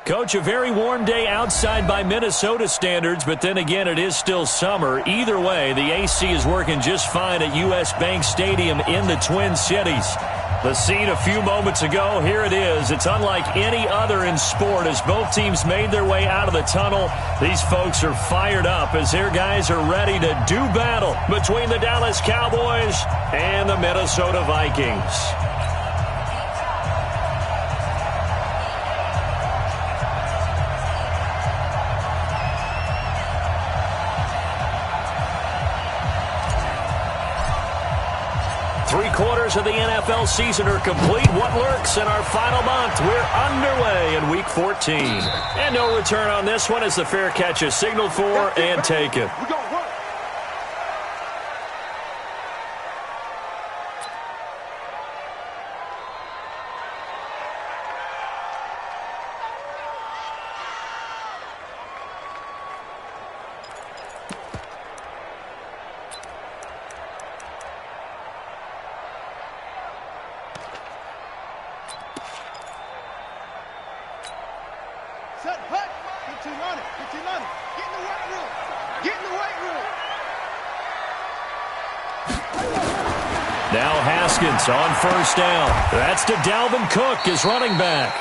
Coach, a very warm day outside by Minnesota standards, but then again, it is still summer. Either way, the AC is working just fine at U.S. Bank Stadium in the Twin Cities. The scene a few moments ago, here it is. It's unlike any other in sport as both teams made their way out of the tunnel. These folks are fired up as their guys are ready to do battle between the Dallas Cowboys and the Minnesota Vikings. Three-quarters of the NFL season are complete. What lurks in our final month? We're underway in Week 14. And no return on this one as the fair catch is signaled for and taken. Now Haskins on first down. That's to Dalvin Cook, his running back.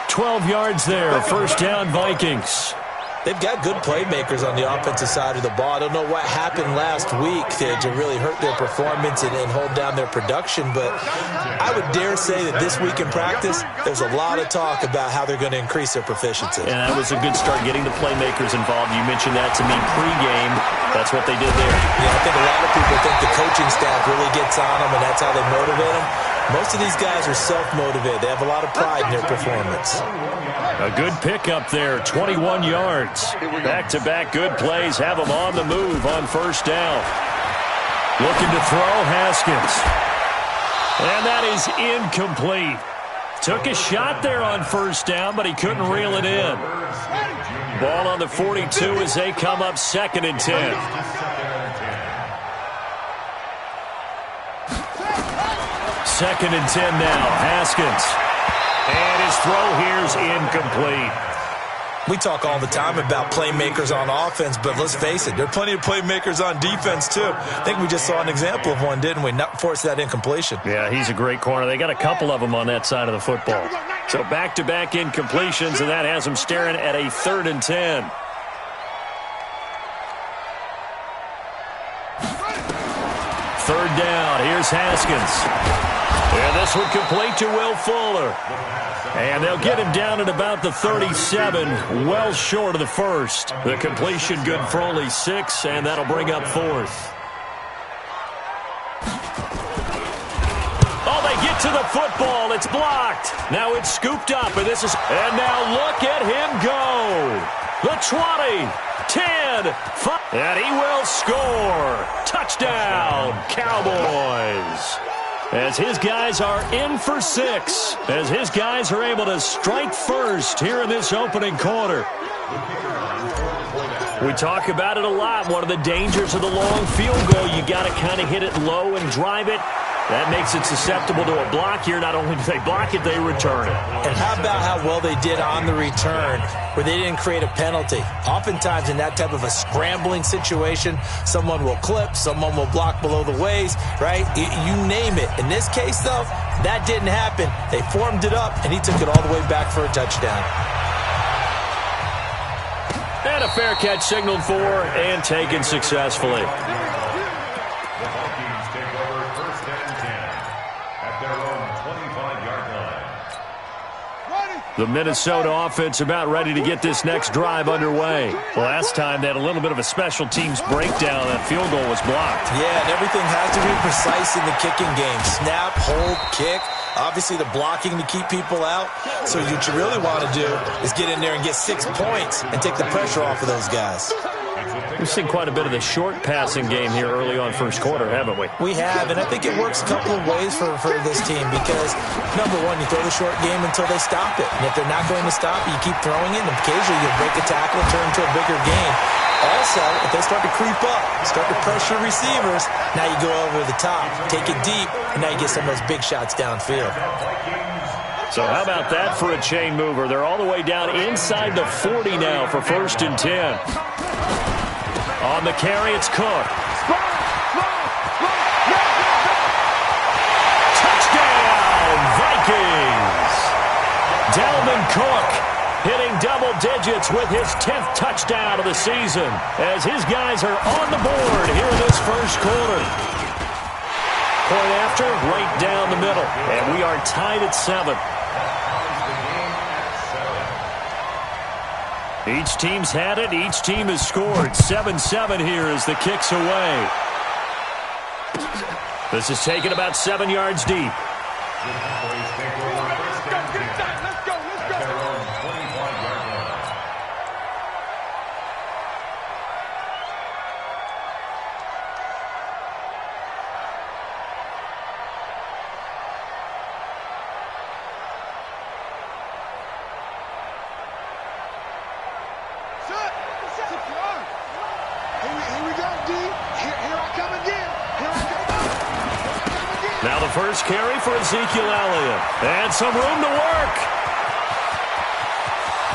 12 yards there, first down Vikings. They've got good playmakers on the offensive side of the ball. I don't know what happened last week to really hurt their performance and hold down their production, but I would dare say that this week in practice, there's a lot of talk about how they're going to increase their proficiency. And that was a good start, getting the playmakers involved. You mentioned that to me pregame. That's what they did there. Yeah, I think a lot of people think the coaching staff really gets on them, and that's how they motivate them. Most of these guys are self-motivated. They have a lot of pride in their performance. A good pickup there, 21 yards. Back-to-back good plays have them on the move on first down. Looking to throw, Haskins. And that is incomplete. Took a shot there on first down, but he couldn't reel it in. Ball on the 42 as they come up 2nd and 10. Second and 10 now, Haskins. And his throw here's incomplete. We talk all the time about playmakers on offense, but let's face it, there are plenty of playmakers on defense, too. I think we just saw an example of one, didn't we? Not force that incompletion. Yeah, he's a great corner. They got a couple of them on that side of the football. So back-to-back incompletions, and that has them staring at a 3rd and 10. Third down, here's Haskins. And this one complete to Will Fuller. And they'll get him down at about the 37, well short of the first. The completion good for only 6, and that'll bring up 4th. Oh, they get to the football. It's blocked. Now it's scooped up, and now look at him go. The 20, 10, 5, and he will score. Touchdown, Cowboys. As his guys are in for 6, as his guys are able to strike first here in this opening quarter. We talk about it a lot. One of the dangers of the long field goal, you got to kind of hit it low and drive it. That makes it susceptible to a block here. Not only do they block it, they return it. And how about how well they did on the return where they didn't create a penalty? Oftentimes in that type of a scrambling situation, someone will clip, someone will block below the waist, right? You name it. In this case, though, that didn't happen. They formed it up, and he took it all the way back for a touchdown. And a fair catch signaled for and taken successfully. The Minnesota offense about ready to get this next drive underway. Last time they had a little bit of a special teams breakdown. That field goal was blocked. Yeah, and everything has to be precise in the kicking game. Snap, hold, kick. Obviously the blocking to keep people out. So what you really want to do is get in there and get 6 points and take the pressure off of those guys. We've seen quite a bit of the short passing game here early on first quarter, haven't we? We have, and I think it works a couple of ways for this team because, number one, you throw the short game until they stop it. And if they're not going to stop it, you keep throwing it, and occasionally you'll break a tackle and turn into a bigger game. Also, if they start to creep up, start to pressure receivers, now you go over the top, take it deep, and now you get some of those big shots downfield. So how about that for a chain mover? They're all the way down inside the 40 now for 1st and 10. On the carry, it's Cook. Touchdown, Vikings! Dalvin Cook hitting double digits with his 10th touchdown of the season as his guys are on the board here in this first quarter. Point after, right down the middle. And we are tied at 7. Each team's had it. Each team has scored. 7-7 here as the kick's away. This is taken about 7 yards deep. Now the first carry for Ezekiel Elliott. And some room to work.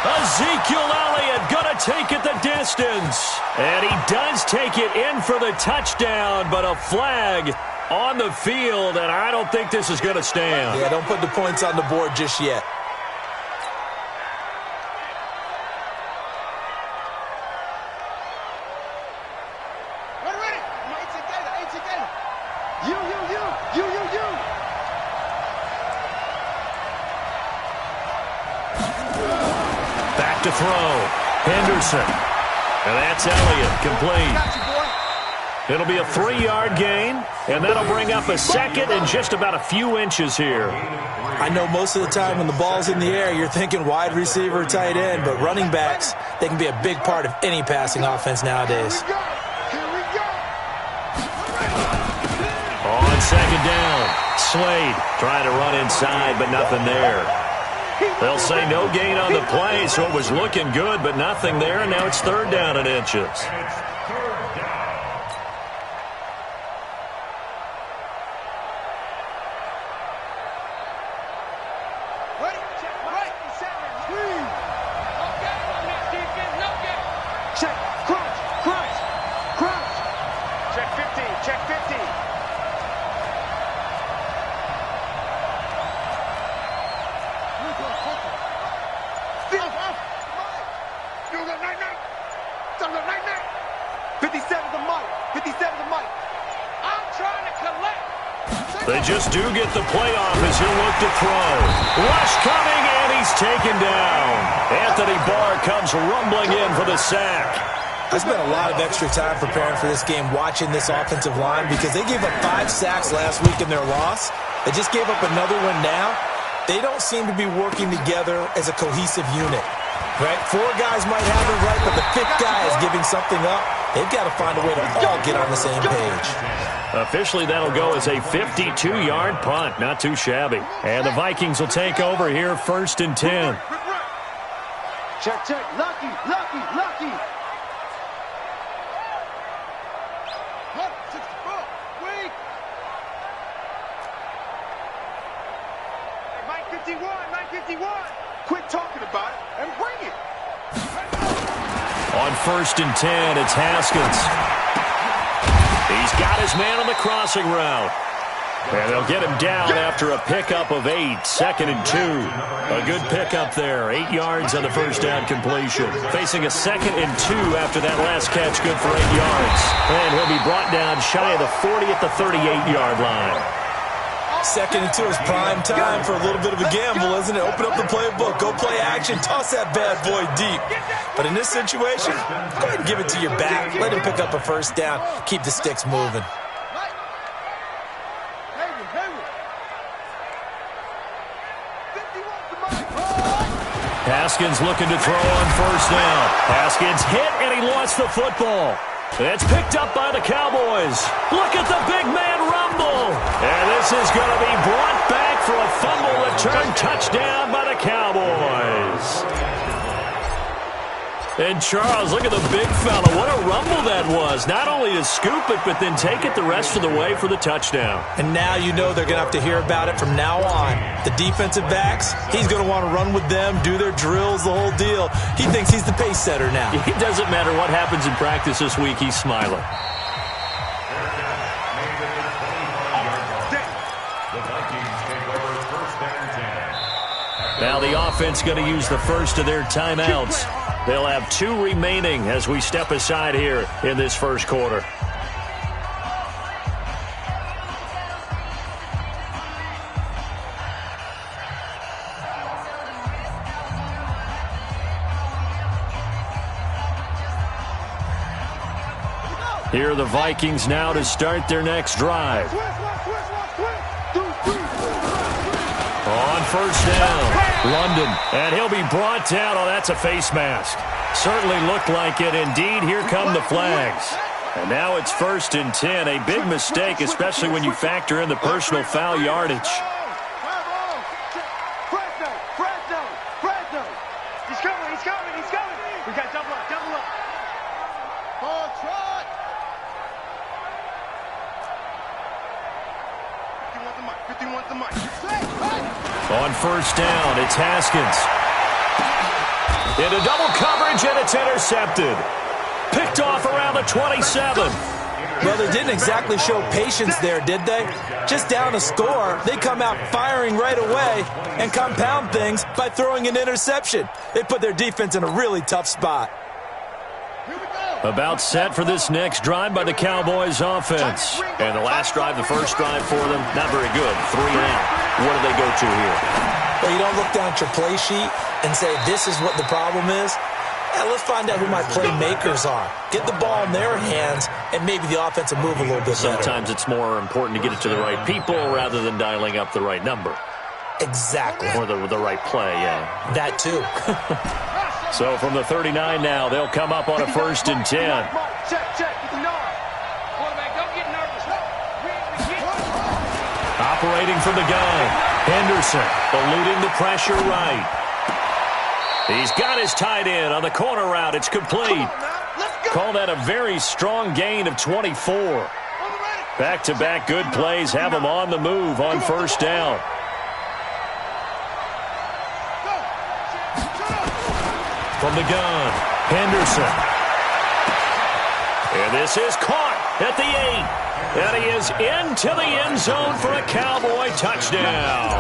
Ezekiel Elliott going to take it the distance. And he does take it in for the touchdown, but a flag on the field, and I don't think this is going to stand. Yeah, don't put the points on the board just yet. Back to throw. Henderson. And that's Elliott, complete. It'll be a 3-yard gain, and that'll bring up a second and just about a few inches here. I know most of the time when the ball's in the air, you're thinking wide receiver, tight end, but running backs, they can be a big part of any passing offense nowadays. On second down, Slade trying to run inside, but nothing there. They'll say no gain on the play, so it was looking good, but nothing there, and now it's 3rd down and inches. They just do get the play off as he'll look to throw. Rush coming, and he's taken down. Anthony Barr comes rumbling in for the sack. I spent a lot of extra time preparing for this game watching this offensive line because they gave up 5 sacks last week in their loss. They just gave up another one now. They don't seem to be working together as a cohesive unit. Right? 4 guys might have it right, but the 5th guy is giving something up. They've got to find a way to all get on the same page. Officially, that'll go as a 52-yard punt. Not too shabby. And the Vikings will take over here, 1st and 10. Check, check. Lucky, lucky, lucky. 64. Wait. Hey, 951. Quit talking about it and bring it. On 1st and 10, it's Haskins. He's got his man on the crossing route. And they'll get him down after a pickup of 8. 2nd and 2. A good pickup there. 8 yards on the first down completion. Facing a 2nd and 2 after that last catch, good for 8 yards. And he'll be brought down shy of the 40 at the 38-yard line. 2nd and 2 is prime time for a little bit of a gamble, isn't it? Open up the playbook, go play action, toss that bad boy deep. But in this situation, go ahead and give it to your back. Let him pick up a first down. Keep the sticks moving. Haskins looking to throw on first down. Haskins hit, and he lost the football. It's picked up by the Cowboys. Look at the big man rumble. And this is going to be brought back for a fumble return touchdown by the Cowboys. And Charles, look at the big fella. What a rumble that was. Not only to scoop it, but then take it the rest of the way for the touchdown. And now you know they're going to have to hear about it from now on. The defensive backs, he's going to want to run with them, do their drills, the whole deal. He thinks he's the pace setter now. It doesn't matter what happens in practice this week. He's smiling. Now the offense going to use the first of their timeouts. They'll have 2 remaining as we step aside here in this first quarter. Here are the Vikings now to start their next drive. On first down, London, and he'll be brought down. Oh, that's a face mask. Certainly looked like it. Indeed, here come the flags. And now it's 1st and 10. A big mistake, especially when you factor in the personal foul yardage. He's coming. We got double up. Ball trot. 51's the mic. On first down, it's Haskins. Into double coverage, and it's intercepted. Picked off around the 27. Well, they didn't exactly show patience there, did they? Just down a score, they come out firing right away and compound things by throwing an interception. They put their defense in a really tough spot. About set for this next drive by the Cowboys offense. And the last drive, the first drive for them, not very good. 3 and out. What do they go to here? Well, you don't look down at your play sheet and say, this is what the problem is. Yeah, let's find out who my playmakers are. Get the ball in their hands, and maybe the offense will move a little bit better. Sometimes it's more important to get it to the right people rather than dialing up the right number. Exactly. Or the right play, yeah. That too. So from the 39 now, they'll come up on a 1st and 10. Operating from the gun. Henderson eluding the pressure right. He's got his tight end on the corner route. It's complete. Call that a very strong gain of 24. Back-to-back good plays have him on the move on first down. From the gun, Henderson. And this is caught at the 8. And he is into the end zone for a Cowboy touchdown.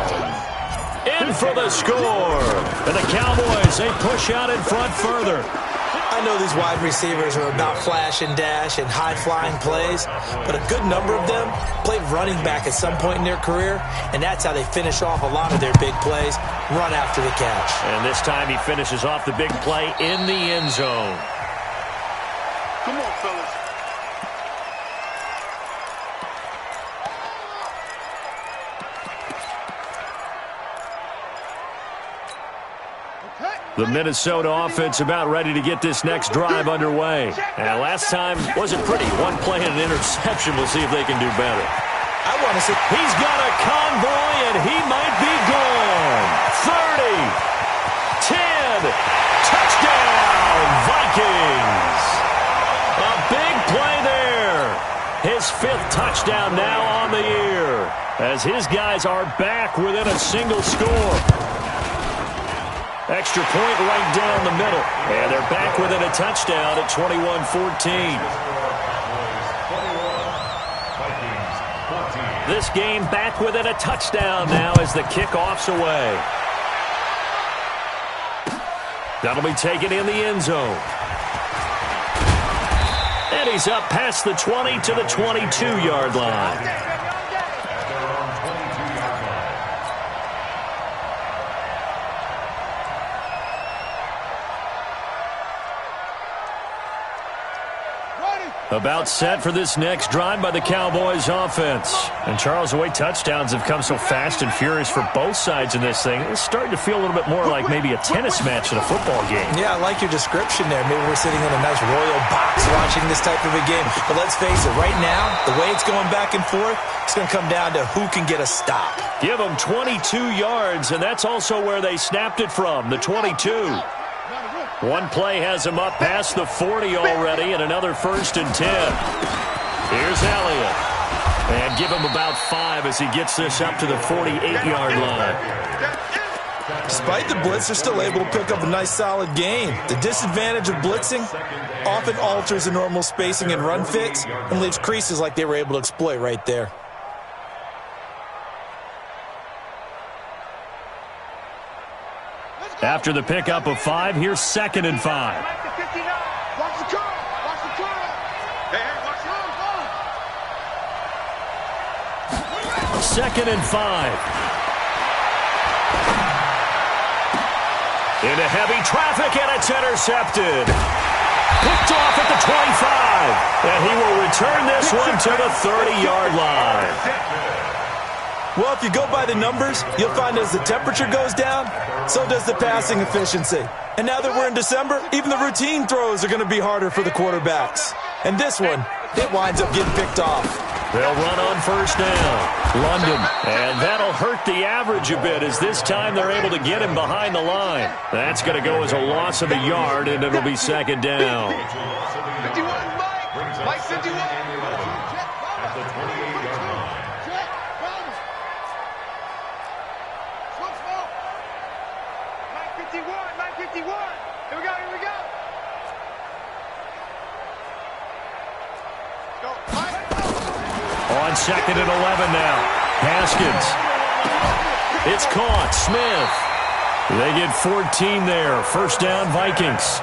In for the score. And the Cowboys, they push out in front further. I know these wide receivers are about flash and dash and high-flying plays, but a good number of them played running back at some point in their career, and that's how they finish off a lot of their big plays, run after the catch. And this time he finishes off the big play in the end zone. Come on, fellas. The Minnesota offense about ready to get this next drive underway. And last time wasn't pretty. 1 play and an interception. We'll see if they can do better. I want to see. He's got a convoy, and he might be gone. 30, 10, touchdown, Vikings. A big play there. His 5th touchdown now on the year, as his guys are back within a single score. Extra point right down the middle. And they're back within a touchdown at 21-14. This game back within a touchdown now as the kickoff's away. That'll be taken in the end zone. And he's up past the 20 to the 22-yard line. About set for this next drive by the Cowboys offense. And Charles, the way touchdowns have come so fast and furious for both sides in this thing, it's starting to feel a little bit more like maybe a tennis match in a football game. Yeah, I like your description there. Maybe we're sitting in a nice royal box watching this type of a game. But let's face it, right now, the way it's going back and forth, it's going to come down to who can get a stop. Give them 22 yards, and that's also where they snapped it from, the 22. One play has him up past the 40 already, and another 1st and 10. Here's Elliott. And give him about 5 as he gets this up to the 48-yard line. Despite the blitz, they're still able to pick up a nice, solid gain. The disadvantage of blitzing often alters the normal spacing and run fits and leaves creases like they were able to exploit right there. After the pickup of 5, here's 2nd and 5. Watch the curl. Watch the curl. Hey, watch the 2nd and 5. Into heavy traffic, and it's intercepted. Picked off at the 25. And he will return this one to the 30-yard line. Well, if you go by the numbers, you'll find as the temperature goes down, so does the passing efficiency. And now that we're in December, even the routine throws are going to be harder for the quarterbacks. And this one, it winds up getting picked off. They'll run on 1st down. London. And that'll hurt the average a bit as this time they're able to get him behind the line. That's going to go as a loss of a yard, and it'll be 2nd down. 51, Mike. Mike 51. At the 28-yard line. Mike 51. Mike 51. Here we go. Here we go. Go. Mike. On 2nd and 11 now. Haskins. It's caught. Smith. They get 14 there. 1st down, Vikings.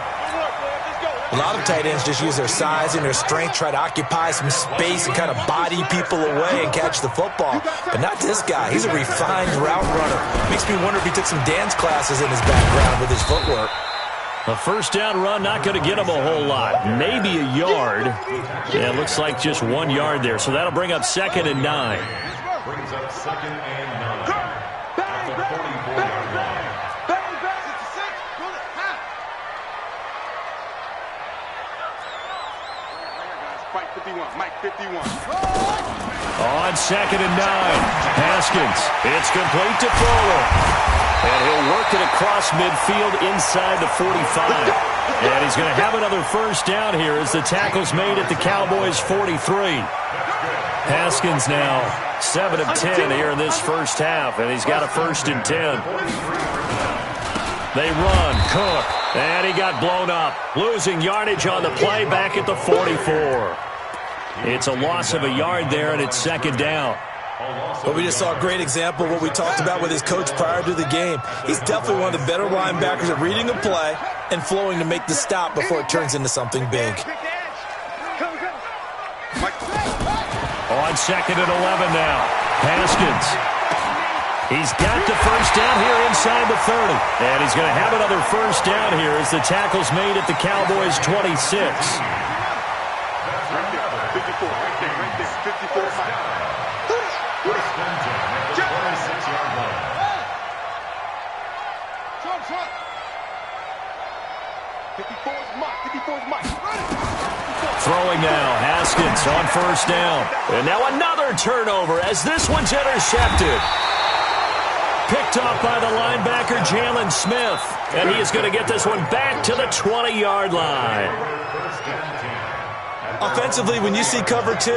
A lot of tight ends just use their size and their strength, try to occupy some space and kind of body people away and catch the football. But not this guy. He's a refined route runner. Makes me wonder if he took some dance classes in his background with his footwork. A 1st down run, not going to get him a whole lot. Maybe a yard. Yeah, it looks like just 1 yard there. So that'll bring up 2nd and 9. Brings up 2nd and 9. At the 44-yard line. Mike 51. Mike 51. On 2nd and 9. Haskins. It's complete to Fuller. And he'll work it across midfield inside the 45. And he's going to have another 1st down here as the tackle's made at the Cowboys' 43. Haskins now 7 of 10 here in this 1st half, and he's got a 1st and 10. They run. Cook. And he got blown up. Losing yardage on the play back at the 44. It's a loss of a yard there, and it's 2nd down. But we just saw a great example of what we talked about with his coach prior to the game. He's definitely one of the better linebackers at reading a play and flowing to make the stop before it turns into something big. On 2nd and 11 now. Haskins. He's got the 1st down here inside the 30. And he's going to have another 1st down here as the tackle's made at the Cowboys' 26. 54. Right there. 54. Throwing now, Haskins on 1st down. And now another turnover as this one's intercepted. Picked off by the linebacker, Jalen Smith. And he is going to get this one back to the 20-yard line. Offensively, when you see cover 2,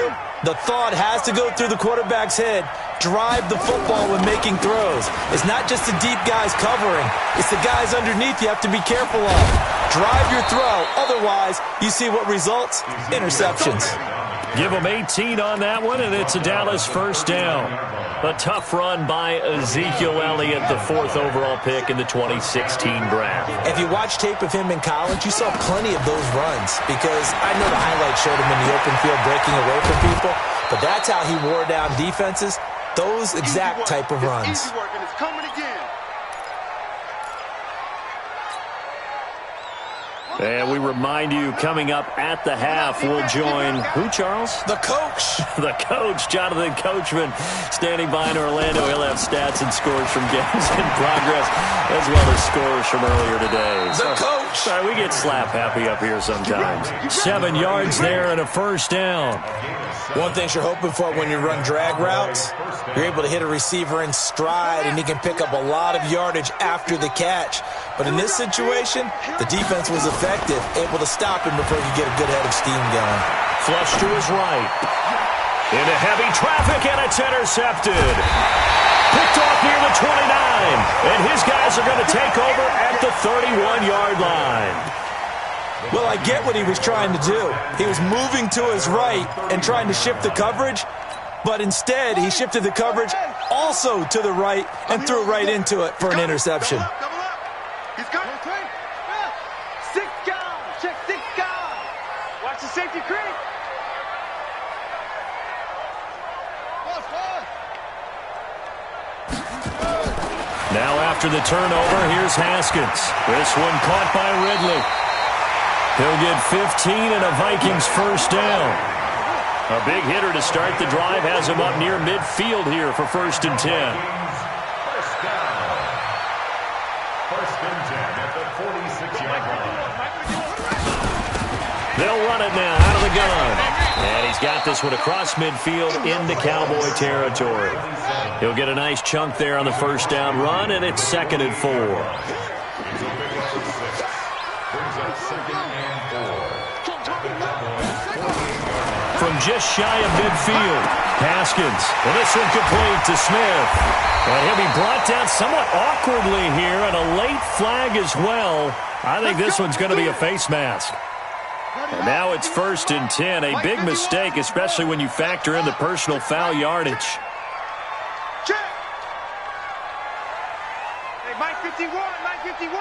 the thought has to go through the quarterback's head. Drive the football when making throws. It's not just the deep guys covering. It's the guys underneath you have to be careful of. Drive your throw. Otherwise, you see what results? Interceptions. Give them 18 on that one, and it's a Dallas 1st down. A tough run by Ezekiel Elliott, the 4th overall pick in the 2016 draft. If you watch tape of him in college, you saw plenty of those runs because I know the highlights showed him in the open field breaking away from people, but that's how he wore down defenses, those exact type of runs. Easy work, and it's coming again. And we remind you, coming up at the half, we'll join who, Charles? The coach. The coach, Jonathan Coachman, standing by in Orlando. He'll have stats and scores from games in progress, as well as scores from earlier today. The coach. Sorry, we get slap happy up here sometimes. 7 yards there and a first down. One thing you're hoping for when you run drag routes, you're able to hit a receiver in stride, and he can pick up a lot of yardage after the catch. But in this situation, the defense was effective, able to stop him before he could get a good head of steam going. Flush to his right. Into heavy traffic, and it's intercepted. Picked off near the 29, and his guys are going to take over at the 31-yard line. Well, I get what he was trying to do. He was moving to his right and trying to shift the coverage, but instead he shifted the coverage also to the right and threw right into it for an interception. Double up. He's coming. 6 guard. Check 6 guard. Watch the safety creep. Now after the turnover, here's Haskins. This one caught by Ridley. He'll get 15 and a Vikings first down. A big hitter to start the drive has him up near midfield here for 1st and 10. First down. 1st and 10 at the 46-yard line. They'll run it now out of the gun. And he's got this one across midfield into Cowboy territory. He'll get a nice chunk there on the first down run, and it's 2nd and 4. Brings up 2nd and 4. From just shy of midfield, Haskins. And this one complete to Smith. And he'll be brought down somewhat awkwardly here, and a late flag as well. I think this one's going to be a face mask. And now it's 1st and 10. A big mistake, especially when you factor in the personal foul yardage. Check. Hey, Mike 51, Mike 51.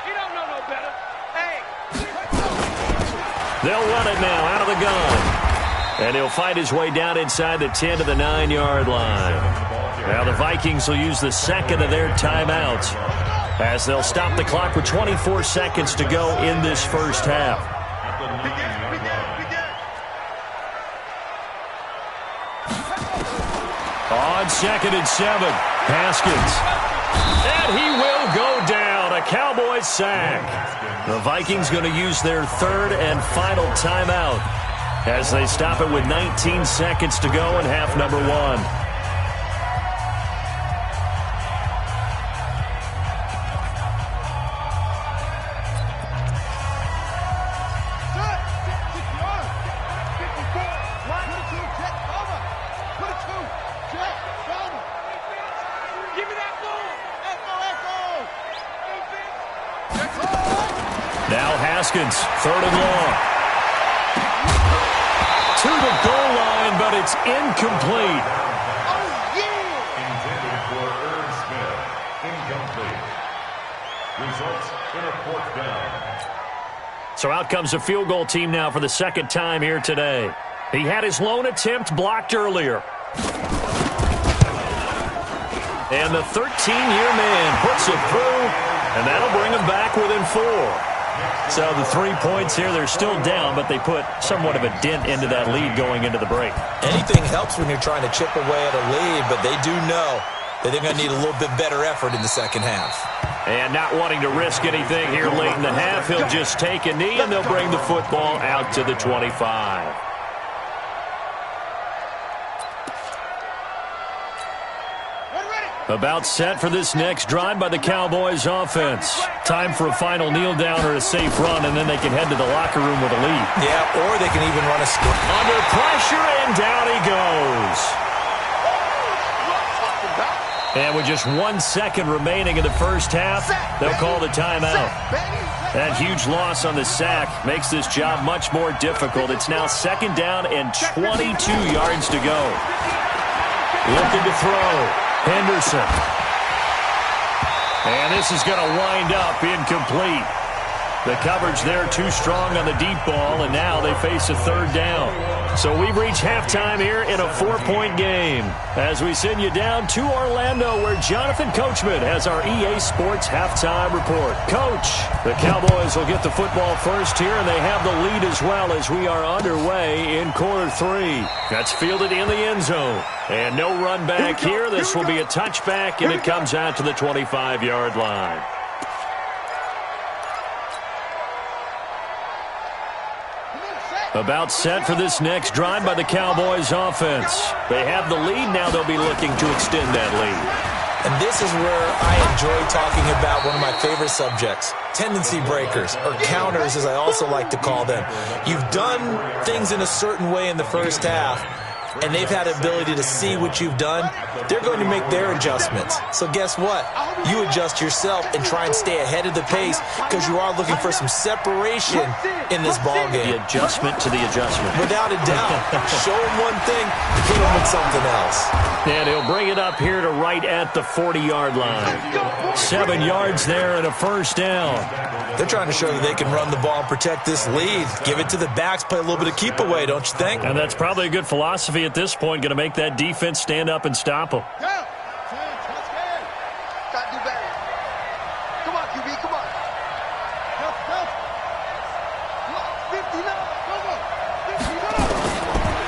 He don't know no better. Hey. They'll run it now out of the gun. And he'll fight his way down inside the 10 to the 9-yard line. Now the Vikings will use the 2nd of their timeouts as they'll stop the clock with 24 seconds to go in this first half. On 2nd and 7, Haskins. And he will go down. A Cowboys sack. The Vikings going to use their 3rd and final timeout as they stop it with 19 seconds to go in half number 1. Now Haskins, 3rd and long. To the goal line, but it's incomplete. Intended for Irv Smith. Incomplete. Results in a 4th down. So out comes a field goal team now for the 2nd time here today. He had his lone attempt blocked earlier. And the 13-year man puts it through, and that'll bring him back within 4. So the 3 points here, they're still down, but they put somewhat of a dent into that lead going into the break. Anything helps when you're trying to chip away at a lead, but they do know that they're going to need a little bit better effort in the second half. And not wanting to risk anything here late in the half, he'll just take a knee, and they'll bring the football out to the 25. About set for this next drive by the Cowboys offense. Time for a final kneel down or a safe run, and then they can head to the locker room with a lead. Yeah, or they can even run a screen. Under pressure, and down he goes. And with just 1 second remaining in the first half, they'll call the timeout. That huge loss on the sack makes this job much more difficult. It's now 2nd down and 22 yards to go. Looking to throw. Henderson. And this is going to wind up incomplete. The coverage there too strong on the deep ball, and now they face a 3rd down. So we've reached halftime here in a 4-point game as we send you down to Orlando, where Jonathan Coachman has our EA Sports halftime report. Coach, the Cowboys will get the football first here, and they have the lead as well as we are underway in quarter 3. That's fielded in the end zone. And no run back here. This will be a touchback, and it comes out to the 25-yard line. About set for this next drive by the Cowboys offense. They have the lead. Now they'll be looking to extend that lead. And this is where I enjoy talking about one of my favorite subjects, tendency breakers, or counters as I also like to call them. You've done things in a certain way in the first half, and they've had the ability to see what you've done. They're going to make their adjustments. So guess what? You adjust yourself and try and stay ahead of the pace because you are looking for some separation in this ballgame. The adjustment to the adjustment. Without a doubt. Show them one thing, hit them with something else. And he'll bring it up here to right at the 40-yard line. 7 yards there and a first down. They're trying to show that they can run the ball and protect this lead. Give it to the backs, play a little bit of keep away, don't you think? And that's probably a good philosophy at this point, going to make that defense stand up and stop them.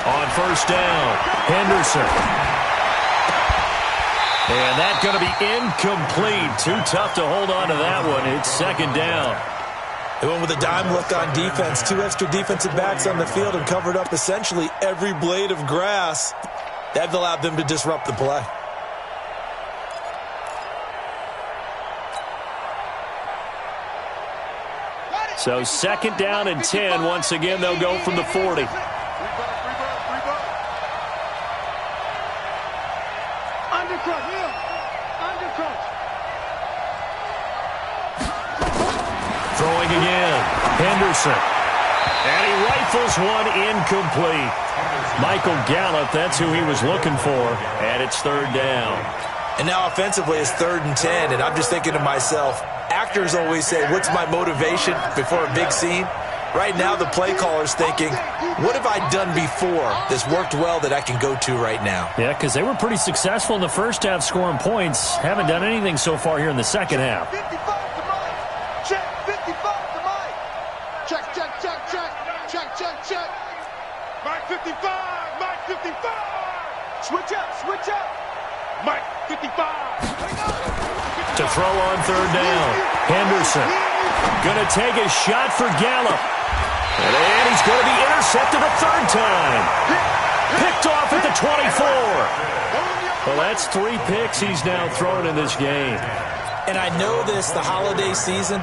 On first down, Henderson. And that's going to be incomplete. Too tough to hold on to that one. It's second down. They went with a dime look on defense. 2 extra defensive backs on the field and covered up essentially every blade of grass. That allowed them to disrupt the play. So second down and 10. Once again, they'll go from the 40. Throwing again, Henderson. And he rifles one incomplete. Michael Gallup, that's who he was looking for. And it's third down. And now offensively it's 3rd and 10. And I'm just thinking to myself, actors always say, what's my motivation before a big scene? Right now the play caller's thinking, what have I done before that's worked well that I can go to right now? Yeah, because they were pretty successful in the first half scoring points. Haven't done anything so far here in the second half. Mike 55, Mike 55. Switch up. Mike 55. To throw on third down, Henderson. Going to take a shot for Gallup. And he's going to be intercepted a third time. Picked off at the 24. Well, that's 3 picks he's now thrown in this game. And I know this, the holiday season,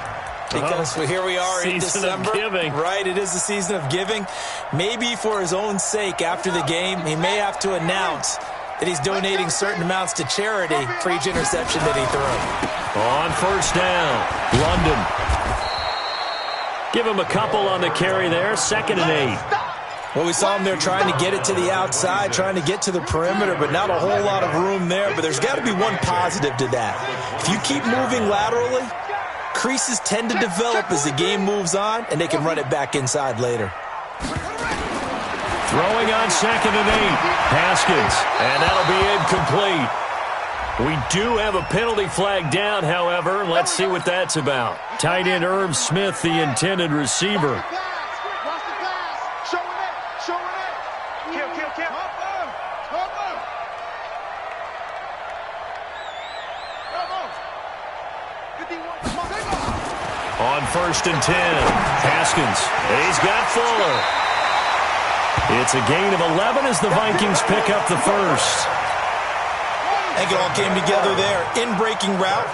because here we are in December. Of giving. Right, it is the season of giving. Maybe for his own sake after the game, he may have to announce that he's donating certain amounts to charity for each interception that he threw. On first down, London. Give him a couple on the carry there, 2nd and 8. Well, we saw him there trying to get it to the outside, trying to get to the perimeter, but not a whole lot of room there. But there's got to be one positive to that. If you keep moving laterally, creases tend to develop as the game moves on, and they can run it back inside later. Throwing on 2nd and 8, Haskins, and that'll be incomplete. We do have a penalty flag down, however. Let's see what that's about. Tight end Irv Smith, the intended receiver. On 1st and 10, Haskins. He's got Fuller. It's a gain of 11 as the Vikings pick up the first. I think it all came together there. In-breaking route,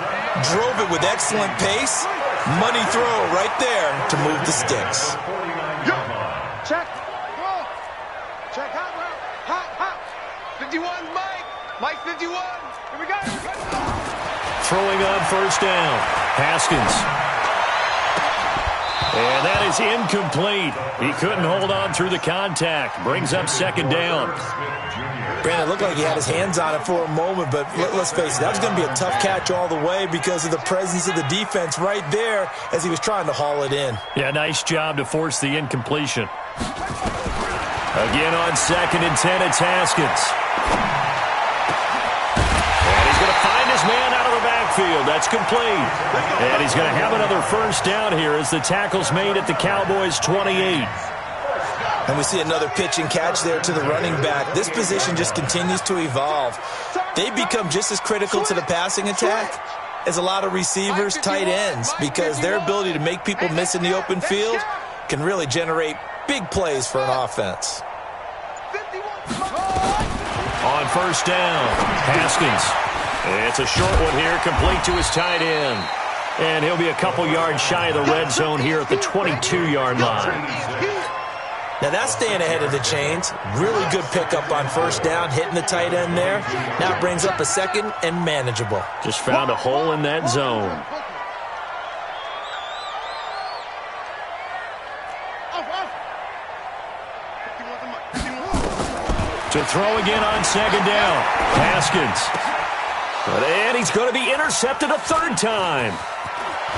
drove it with excellent pace. Money throw right there to move the sticks. Check. Check. Hot. 51, Mike. Mike 51. Here we go. Throwing on first down, Haskins. And that is incomplete. He couldn't hold on through the contact. Brings up 2nd down. Brandon, it looked like he had his hands on it for a moment, but let's face it, that was going to be a tough catch all the way because of the presence of the defense right there as he was trying to haul it in. Yeah, nice job to force the incompletion. Again on 2nd and 10, it's Haskins. And he's going to find his man out of the backfield. That's complete. And he's going to have another first down here as the tackle's made at the Cowboys' 28. And we see another pitch and catch there to the running back. This position just continues to evolve. They become just as critical to the passing attack as a lot of receivers, tight ends, because their ability to make people miss in the open field can really generate big plays for an offense. On first down, Haskins. It's a short one here, complete to his tight end. And he'll be a couple yards shy of the red zone here at the 22-yard line. Now that's staying ahead of the chains. Really good pickup on first down, hitting the tight end there. Now it brings up a second and manageable. Just found a hole in that zone. To throw again on second down. Haskins. And he's going to be intercepted a third time.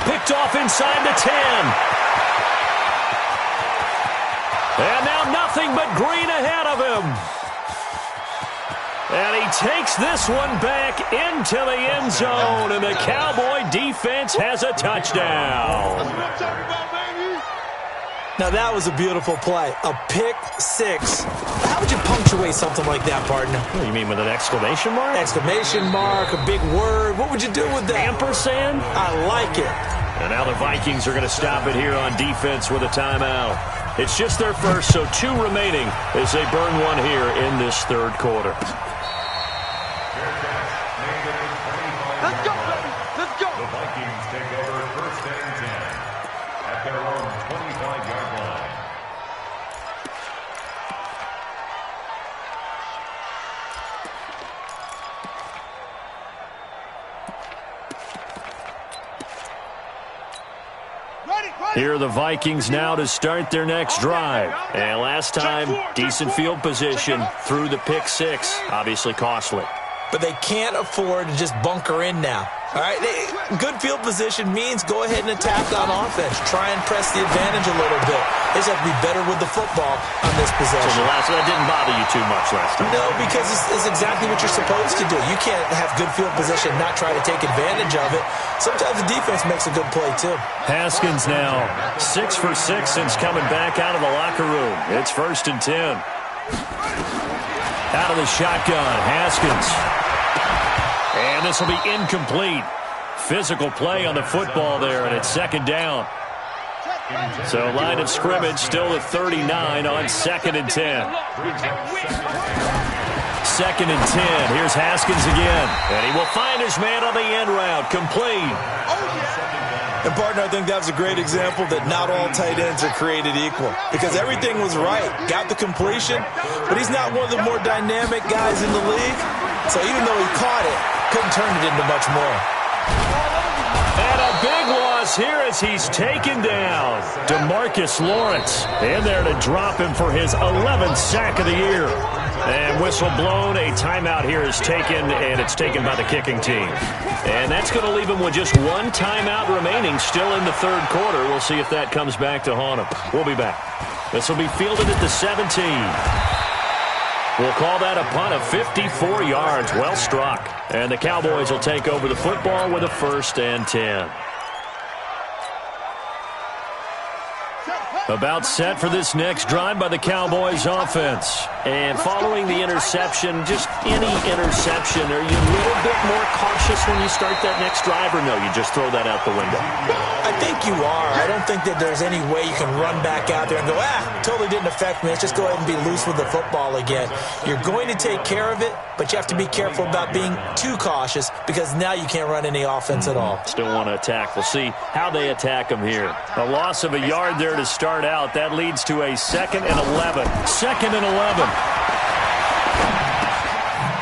Picked off inside the 10. And now nothing but green ahead of him. And he takes this one back into the end zone. And the Cowboy defense has a touchdown. Now that was a beautiful play. A pick six. How would you punctuate something like that, partner? What do you mean, with an exclamation mark? Exclamation mark, a big word. What would you do with that? Ampersand? I like it. And now the Vikings are going to stop it here on defense with a timeout. It's just their first, so 2 remaining as they burn one here in this third quarter. Let's go, baby. Let's go. The Vikings take over first and 10 at their own 25-yard line. Here are the Vikings now to start their next drive. And last time, decent field position through the pick six. Obviously costly. But they can't afford to just bunker in now. All right, good field position means go ahead and attack on offense. Try and press the advantage a little bit. They just have to be better with the football on this possession. So that didn't bother you too much last time? No, because it's exactly what you're supposed to do. You can't have good field position and not try to take advantage of it. Sometimes the defense makes a good play, too. Haskins now 6 for 6 since coming back out of the locker room. It's first and 10. Out of the shotgun, Haskins. And this will be incomplete. Physical play on the football there, and it's second down. So line of scrimmage still at 39 on second and 10. Second and 10. Here's Haskins again. And he will find his man on the end route. Complete. And, partner, I think that was a great example that not all tight ends are created equal. Because everything was right. Got the completion, but he's not one of the more dynamic guys in the league. So even though he caught it, couldn't turn it into much more. And a big loss here as he's taken down. DeMarcus Lawrence in there to drop him for his 11th sack of the year. And whistle blown. A timeout here is taken, and it's taken by the kicking team. And that's going to leave him with just 1 timeout remaining still in the third quarter. We'll see if that comes back to haunt him. We'll be back. This will be fielded at the 17. We'll call that a punt of 54 yards. Well struck. And the Cowboys will take over the football with a first and 10. About set for this next drive by the Cowboys offense. And following the interception, just any interception, are you a little bit more cautious when you start that next drive, or no, you just throw that out the window? I think you are. I don't think that there's any way you can run back out there and go, totally didn't affect me. Let's just go ahead and be loose with the football again. You're going to take care of it, but you have to be careful about being too cautious because now you can't run any offense at all. Still want to attack. We'll see how they attack him here. A loss of a yard there to start out. That leads to a 2nd and 11. 2nd and 11.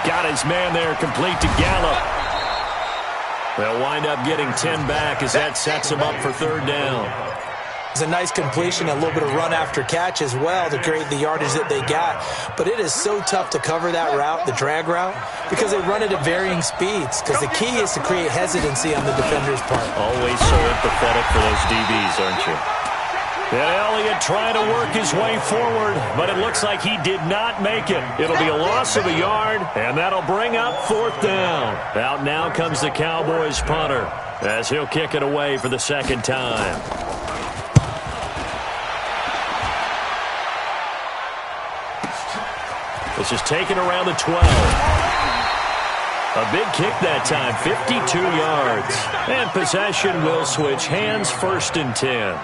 Got his man there, complete to Gallup. They'll wind up getting 10 back as that sets him up for third down. It's a nice completion, a little bit of run after catch as well to create the yardage that they got. But it is so tough to cover that route, the drag route, because they run it at varying speeds. Because the key is to create hesitancy on the defender's part. Always so empathetic for those DBs, aren't you? And Elliott trying to work his way forward, but it looks like he did not make it. It'll be a loss of a yard, and that'll bring up 4th down. Out now comes the Cowboys punter as he'll kick it away for the 2nd time. This is taken around the 12. A big kick that time, 52 yards. And possession will switch hands, 1st and 10.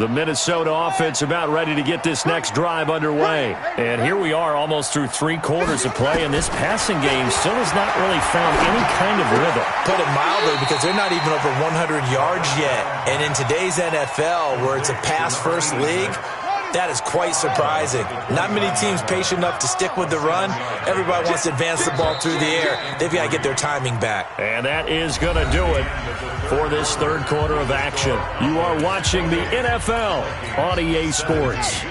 The Minnesota offense about ready to get this next drive underway. And here we are almost through 3 quarters of play, and this passing game still has not really found any kind of rhythm. Put it mildly, because they're not even over 100 yards yet. And in today's NFL, where it's a pass-first league, that is quite surprising. Not many teams patient enough to stick with the run. Everybody wants to advance the ball through the air. They've got to get their timing back. And that is going to do it for this third quarter of action. You are watching the NFL on EA Sports.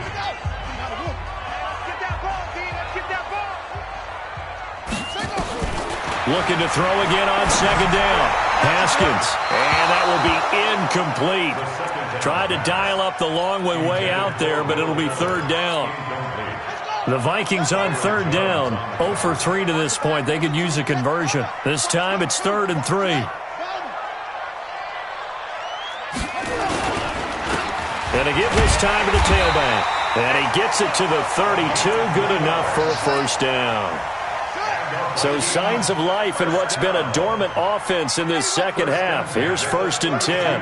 Looking to throw again on second down. Haskins. And that will be incomplete. Tried to dial up the long way out there, but it'll be third down. The Vikings on third down. 0 for 3 to this point. They could use a conversion. This time it's 3rd and 3. And again this time to the tailback. And he gets it to the 32. Good enough for a first down. So signs of life in what's been a dormant offense in this second half. Here's 1st and 10.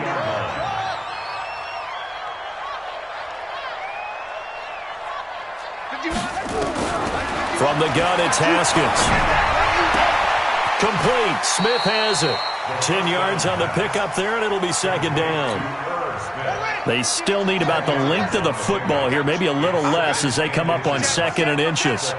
From the gun, it's Haskins. Complete. Smith has it. 10 yards on the pickup there, and it'll be second down. They still need about the length of the football here, maybe a little less as they come up on 2nd and inches.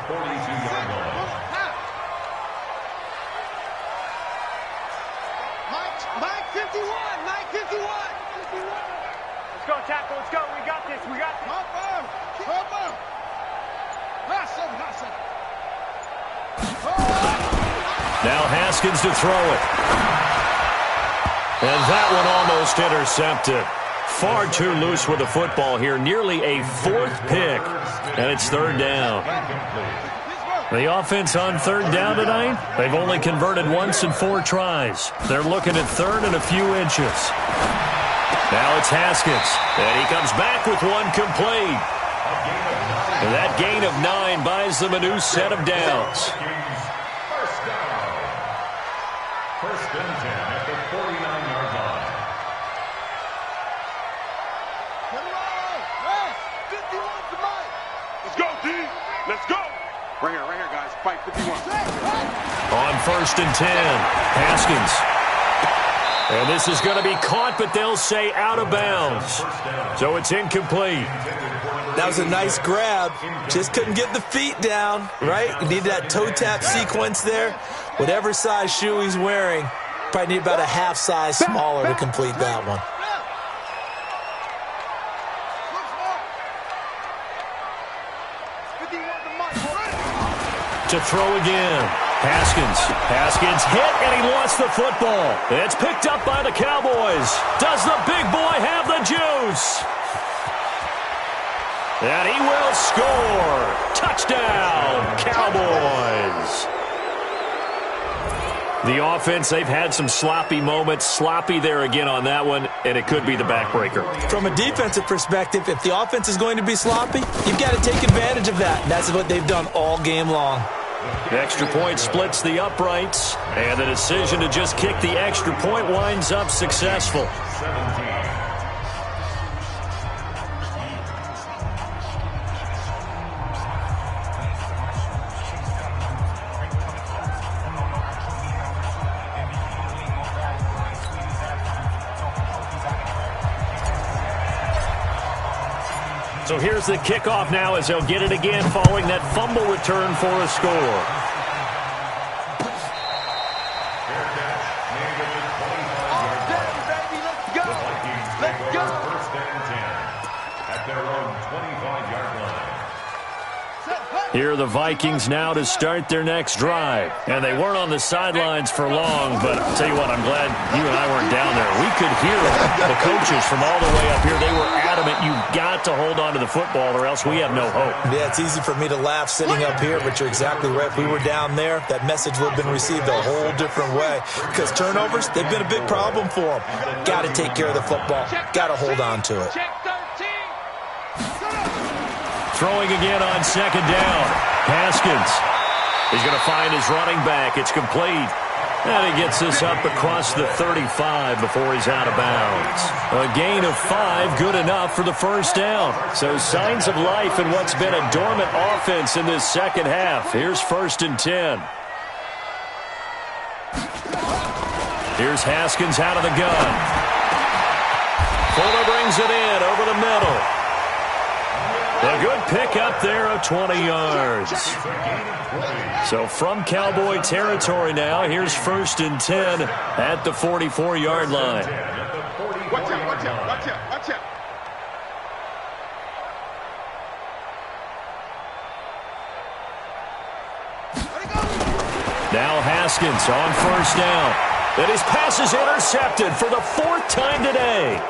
Now Haskins to throw it. And that one almost intercepted. Far too loose with the football here. Nearly a 4th pick. And it's 3rd down. The offense on 3rd down tonight, they've only converted once in 4 tries. They're looking at 3rd and a few inches. Now it's Haskins. And he comes back with one complete. And that gain of 9 buys them a new set of downs. First and 10 at the 49-yard line. Let's go, D. Let's go. Right here, guys. Fight 51. On 1st and 10, Haskins. And this is going to be caught, but they'll say out of bounds. So it's incomplete. That was a nice grab. Just couldn't get the feet down, right? You need that toe tap sequence there. Whatever size shoe he's wearing, probably need about a half size smaller to complete that one. To throw again. Haskins hit, and he lost the football. It's picked up by the Cowboys. Does the big boy have the juice? And he will score. Touchdown, Cowboys. The offense, they've had some sloppy moments. Sloppy there again on that one, and it could be the backbreaker. From a defensive perspective, if the offense is going to be sloppy, you've got to take advantage of that. And that's what they've done all game long. The extra point splits the uprights, and the decision to just kick the extra point winds up successful. 17. So here's the kickoff now as they'll get it again following that fumble return for a score. Here are the Vikings now to start their next drive. And they weren't on the sidelines for long, but I'll tell you what, I'm glad you and I weren't down there. We could hear the coaches from all the way up here. They were adamant, you've got to hold on to the football or else we have no hope. Yeah, it's easy for me to laugh sitting up here, but you're exactly right. If we were down there, that message would have been received a whole different way. Because turnovers, they've been a big problem for them. Got to take care of the football. Got to hold on to it. Throwing again on second down. Haskins. He's going to find his running back. It's complete. And he gets this up across the 35 before he's out of bounds. A gain of 5, good enough for the first down. So signs of life in what's been a dormant offense in this second half. Here's 1st and 10. Here's Haskins out of the gun. Fuller brings it in over the middle. A good pick up there of 20 yards. So from Cowboy territory now, here's 1st and 10 at the 44-yard line. Watch out, watch out, watch out, watch out. Now Haskins on 1st down. And his pass is intercepted for the 4th time today.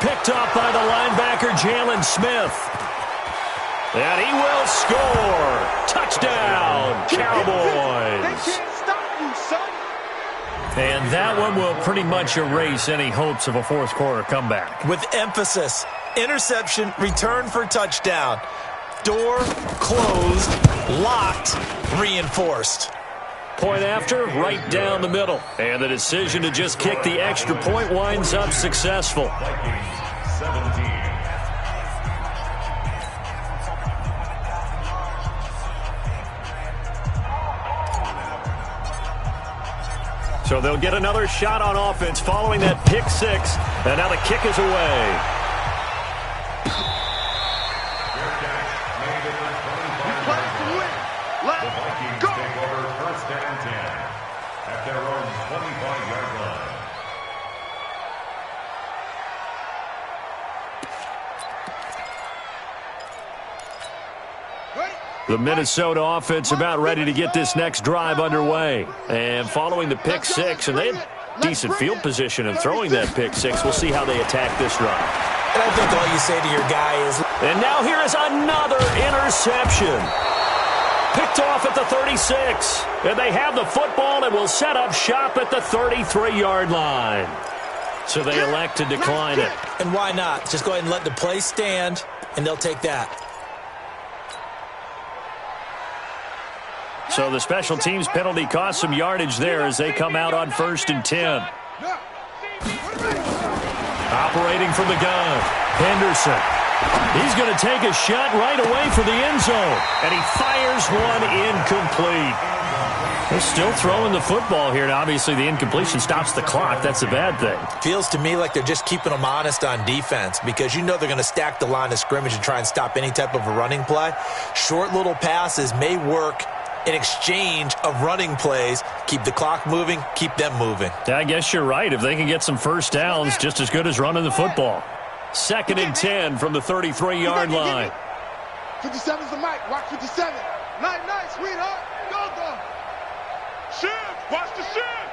Picked up by the linebacker, Jalen Smith. And he will score. Touchdown, Cowboys. They can't stop you, son. And that one will pretty much erase any hopes of a fourth-quarter comeback. With emphasis, interception, return for touchdown. Door closed, locked, reinforced. Point after, right down the middle. And the decision to just kick the extra point winds up successful. Vikings 17. So they'll get another shot on offense following that pick 6. And now the kick is away. The Vikings take over 1st and 10 at their own 25-yard line. The Minnesota offense about ready to get this next drive underway. And following the pick 6, and they had decent field position in throwing that pick 6. We'll see how they attack this drive. And I think all you say to your guy is... And now here is another interception. Picked off at the 36. And they have the football and will set up shop at the 33-yard line. So they elect to decline it. And why not? Just go ahead and let the play stand, and they'll take that. So the special teams penalty cost some yardage there as they come out on 1st and 10. Operating from the gun, Henderson. He's going to take a shot right away for the end zone. And he fires one incomplete. They're still throwing the football here. And obviously, the incompletion stops the clock. That's a bad thing. Feels to me like they're just keeping them honest on defense because you know they're going to stack the line of scrimmage and try and stop any type of a running play. Short little passes may work in exchange of running plays. Keep the clock moving, keep them moving. I guess you're right. If they can get some first downs, just as good as running the football. 2nd and 10 from the 33-yard line. 57's the mic. Watch 57. Nice, sweetheart. Go. Shift. Watch the shift.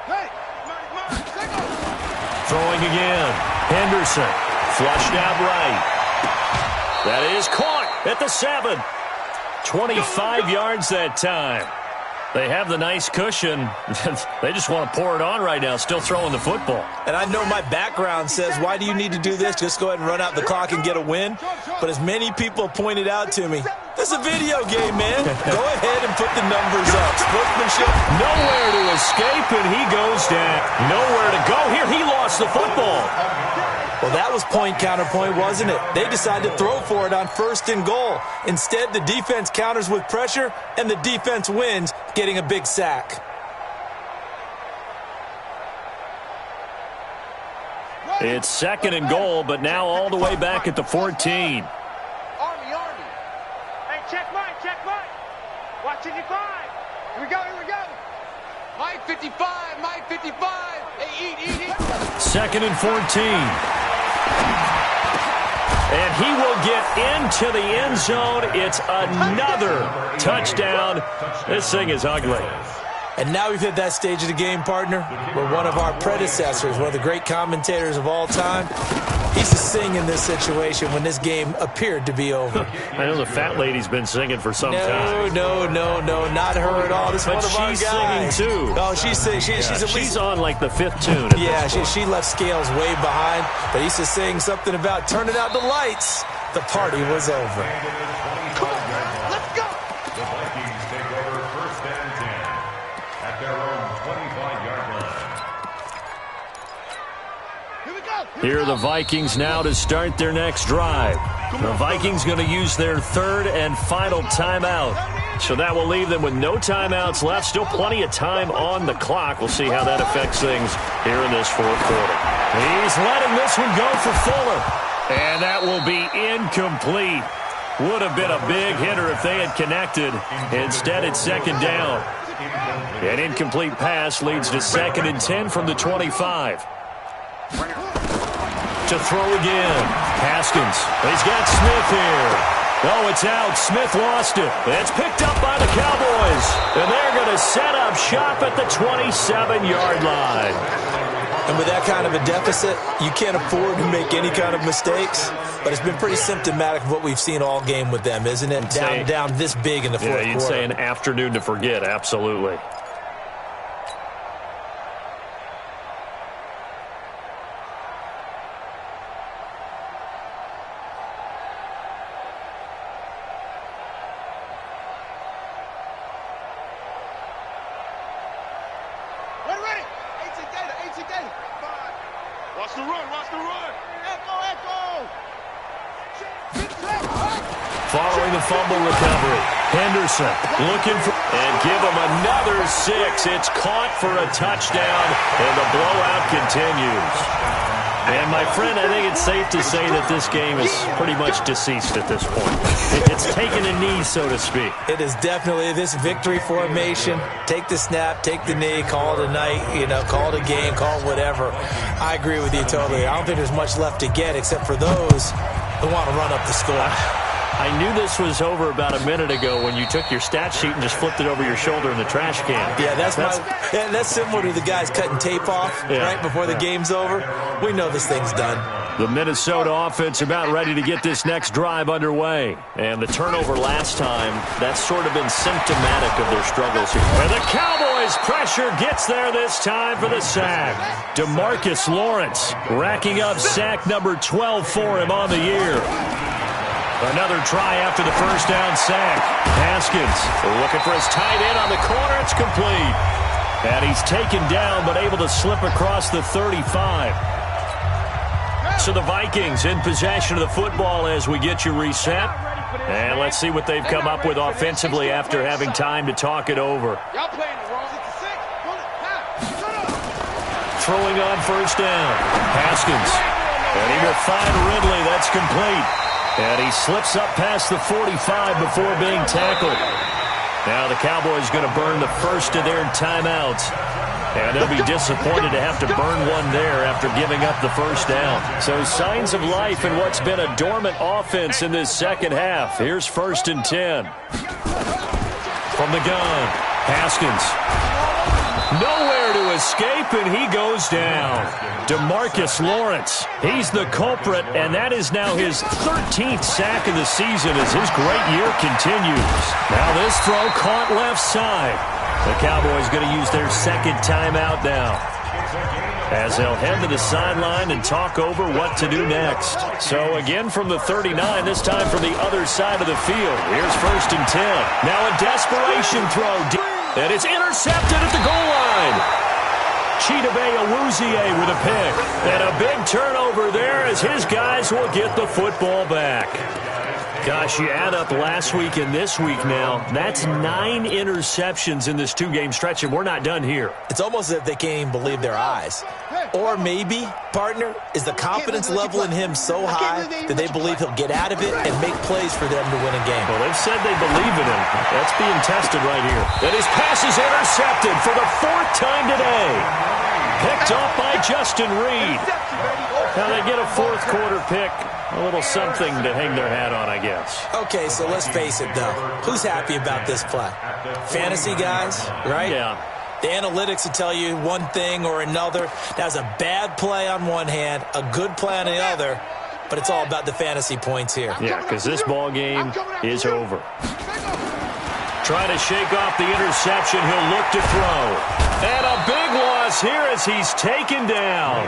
Hey. Throwing again. Henderson. Flushed out right. That is caught at the 7. 25 yards that time. They have the nice cushion. They just want to pour it on right now, still throwing the football. And I know my background says, why do you need to do this? Just go ahead and run out the clock and get a win. But as many people pointed out to me, this is a video game, man. Go ahead and put the numbers up. Sportsmanship. Nowhere to escape, and he goes down. Nowhere to go. Here, he lost the football. Well, that was point counterpoint, wasn't it? They decided to throw for it on 1st and goal. Instead, the defense counters with pressure, and the defense wins, getting a big sack. It's 2nd and goal, but now all the way back at the 14. Army. Hey, check Mike. Watching you five. Here we go. Mike 55. Hey, eat. 2nd and 14. And he will get into the end zone. It's another touchdown. This thing is ugly. And now we've hit that stage of the game, partner, where one of our predecessors, one of the great commentators of all time, used to sing in this situation when this game appeared to be over. I know the fat lady's been singing for some time. No, not her at all. This is one of our guys. She's singing too. Oh, she's singing. She's on like the 5th tune. Yeah, she left Scales way behind, but he used to sing something about turning out the lights. The party was over. Let's go. The Vikings take over 1st and 10 at their own Here are the Vikings now to start their next drive. The Vikings going to use their third and final timeout. So that will leave them with no timeouts left. Still plenty of time on the clock. We'll see how that affects things here in this fourth quarter. He's letting this one go for Fuller. And that will be incomplete. Would have been a big hitter if they had connected. Instead, it's second down. An incomplete pass leads to 2nd and 10 from the 25. To throw again. Haskins. He's got Smith here. Oh, it's out. Smith lost it. It's picked up by the Cowboys. And they're going to set up shop at the 27-yard line. And with that kind of a deficit, you can't afford to make any kind of mistakes. But it's been pretty symptomatic of what we've seen all game with them, isn't it? Down this big in the fourth quarter. Yeah, you'd say an afternoon to forget. Absolutely. Watch the run, watch the run. Echo. Following the fumble recovery, Henderson looking for, and give him another 6. It's caught for a touchdown, and the blowout continues. And, my friend, I think it's safe to say that this game is pretty much deceased at this point. It's taken a knee, so to speak. It is definitely this victory formation. Take the snap, take the knee, call it a night, call it a game, call it whatever. I agree with you totally. I don't think there's much left to get except for those who want to run up the score. I knew this was over about a minute ago when you took your stat sheet and just flipped it over your shoulder in the trash can. Yeah, that's similar to the guys cutting tape off right before the game's over. We know this thing's done. The Minnesota offense about ready to get this next drive underway. And the turnover last time, that's sort of been symptomatic of their struggles here. And the Cowboys' pressure gets there this time for the sack. DeMarcus Lawrence racking up sack number 12 for him on the year. Another try after the first down sack. Haskins looking for his tight end on the corner. It's complete. And he's taken down but able to slip across the 35. So the Vikings in possession of the football as we get you reset. And let's see what they've come up with offensively after having time to talk it over. Throwing on first down. Haskins. And he will find Ridley. That's complete. And he slips up past the 45 before being tackled. Now the Cowboys going to burn the first of their timeouts. And they'll be disappointed to have to burn one there after giving up the first down. So signs of life in what's been a dormant offense in this second half. Here's 1st and 10. From the gun, Haskins. Nowhere to escape, and he goes down. DeMarcus Lawrence, he's the culprit, and that is now his 13th sack of the season as his great year continues. Now this throw caught left side. The Cowboys going to use their second timeout now, as they'll head to the sideline and talk over what to do next. So again from the 39, this time from the other side of the field. Here's 1st and 10. Now a desperation throw. And it's intercepted at the goal line. Chidobe Awuzie with a pick. And a big turnover there as his guys will get the football back. Gosh, you add up last week and this week now, that's 9 interceptions in this 2-game stretch, and we're not done here. It's almost as if they can't even believe their eyes. Or maybe, partner, is the confidence level in him so high that they believe he'll get out of it and make plays for them to win a game. Well, they've said they believe in him. That's being tested right here. And his pass is intercepted for the 4th time today. Picked off by Justin Reed. Now they get a fourth-quarter pick. A little something to hang their hat on, I guess. Okay, so let's face it, though. Who's happy about this play? Fantasy guys, right? Yeah. The analytics will tell you one thing or another. That was a bad play on one hand, a good play on the other, but it's all about the fantasy points here. Yeah, because this ball game is over. Trying to shake off the interception. He'll look to throw. And a big loss here as he's taken down.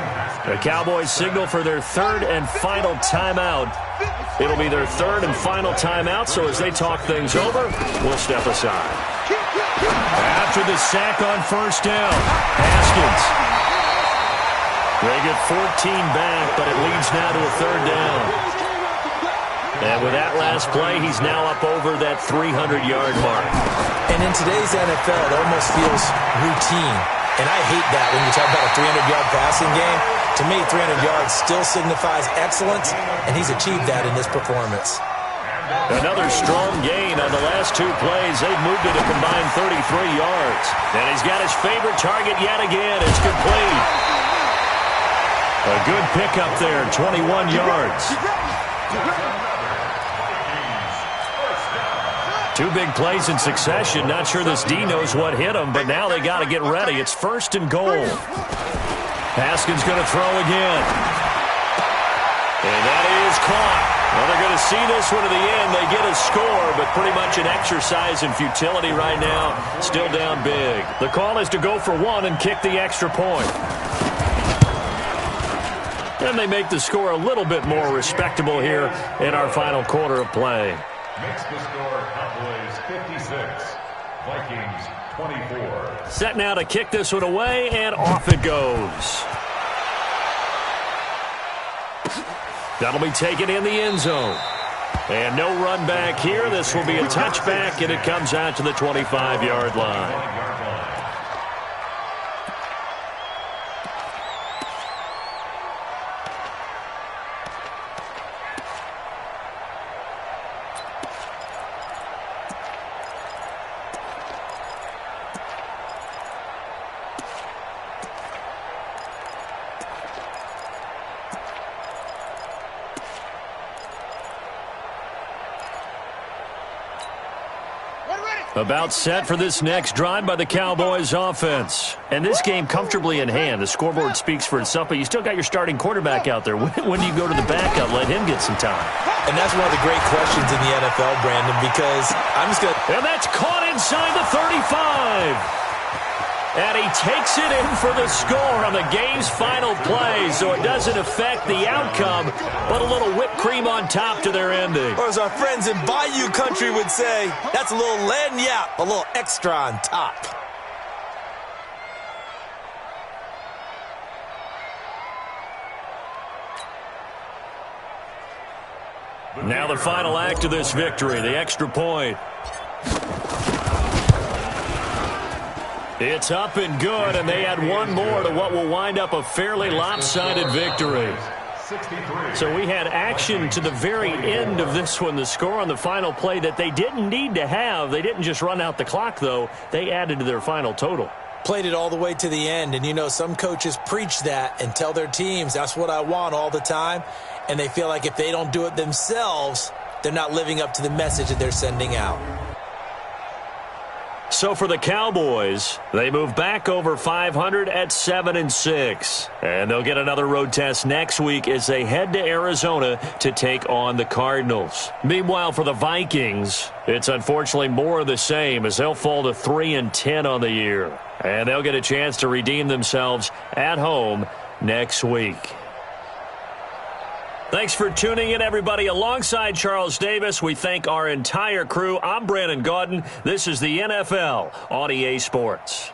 The Cowboys signal for their 3rd and final timeout. It'll be their 3rd and final timeout, so as they talk things over, we'll step aside. After the sack on first down, Haskins They get 14 back, but it leads now to a third down. And with that last play, he's now up over that 300-yard mark. And in today's NFL, it almost feels routine. And I hate that when you talk about a 300-yard passing game. To me, 300 yards still signifies excellence, and he's achieved that in this performance. Another strong gain on the last two plays. They've moved it a combined 33 yards. And he's got his favorite target yet again. It's complete. A good pickup there, 21 yards. Two big plays in succession. Not sure this D knows what hit him, but now they got to get ready. It's 1st and goal. Haskins going to throw again. And that is caught. Well, they're going to see this one to the end. They get a score, but pretty much an exercise in futility right now. Still down big. The call is to go for one and kick the extra point. And they make the score a little bit more respectable here in our final quarter of play. Makes the score Cowboys 56, Vikings 24. Set now to kick this one away, and off it goes. That'll be taken in the end zone. And no run back here. This will be a touchback, and it comes out to the 25-yard line. About set for this next drive by the Cowboys offense. And this game comfortably in hand. The scoreboard speaks for itself, but you still got your starting quarterback out there. When do you go to the backup? Let him get some time. And that's one of the great questions in the NFL, Brandon, because I'm just going to... And that's caught inside the 35. And he takes it in for the score on the game's final play, so it doesn't affect the outcome, but a little whipped cream on top to their ending. Or as our friends in Bayou Country would say, that's a little lagniappe, a little extra on top. Now the final act of this victory, the extra point. It's up and good, and they add one more to what will wind up a fairly lopsided victory. So we had action to the very end of this one, the score on the final play that they didn't need to have. They didn't just run out the clock, though. They added to their final total. Played it all the way to the end, and you know some coaches preach that and tell their teams, that's what I want all the time, and they feel like if they don't do it themselves, they're not living up to the message that they're sending out. So for the Cowboys, they move back over 500 at 7-6. And they'll get another road test next week as they head to Arizona to take on the Cardinals. Meanwhile, for the Vikings, it's unfortunately more of the same as they'll fall to 3-10 on the year. And they'll get a chance to redeem themselves at home next week. Thanks for tuning in, everybody. Alongside Charles Davis, we thank our entire crew. I'm Brandon Gaudin. This is the NFL on EA Sports.